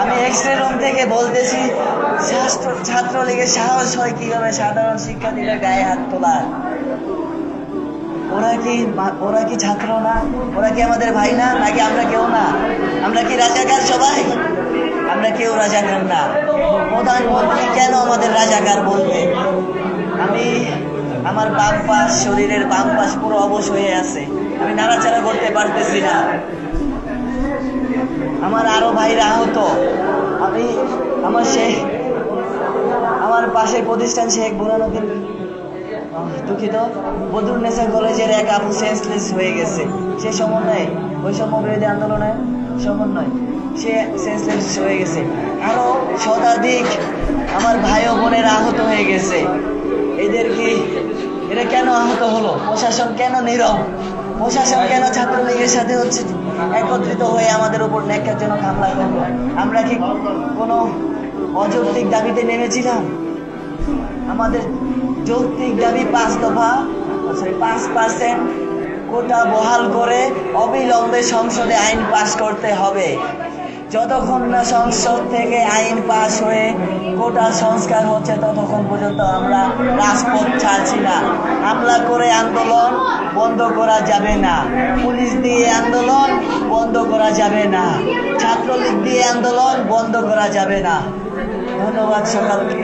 আমি x-ray room থেকে বলতেছি ছাত্রলীগের সাহস হয় কিভাবে সাধারণ শিক্ষার্থীদের গায়ে হাত তোলার? ওরা কি ছাত্র না? ওরা কি আমাদের ভাই না? নাকি আমরা কেউ না? আমরা কি রাজাকার সবাই? আমরা কেউ রাজাকার না। প্রধানমন্ত্রী কেন আমাদের রাজাকার বলবে? আমার বাম পাশ, শরীরের বাম পাশ পুরো অবশ হয়ে আছে, আমি নাড়াচাড়া করতে পারতেছি না। আমার আরো ভাইরা আহত। আমার পাশের প্রতিষ্ঠান শেখ বুরহানুদ্দিন দুঃখিত বদরুন্নেসা কলেজের এক আপু সেন্সলেস হয়ে গেছে। সে সমন্বয় বৈষম্য বিরোধী আন্দোলনের সমন্বয়, সে সেন্সলেস হয়ে গেছে। আরো শতাধিক আমার ভাই ও বোনের আহত হয়ে গেছে। এরা কেন আহত হলো? প্রশাসন কেন নীরব? প্রশাসন কেন ছাত্রলীগের সাথে একত্রিত হয়ে আমাদের উপর ন্যাক্কারজনক হামলা করলো? আমরা কি কোনো অযৌক্তিক দাবিতে নেমেছিলাম? আমাদের যৌক্তিক দাবি 5% কোটা বহাল করে অবিলম্বে সংসদে আইন পাস করতে হবে। যতক্ষণ না সংসদ থেকে আইন পাস হয়ে কোটা সংস্কার হচ্ছে ততক্ষণ পর্যন্ত আমরা রাজপথ ছাড়ছি না। হামলা করে আন্দোলন বন্ধ করা যাবে না, পুলিশ দিয়ে আন্দোলন বন্ধ করা যাবে না, ছাত্রলীগ দিয়ে আন্দোলন বন্ধ করা যাবে না। ধন্যবাদ সকলকে।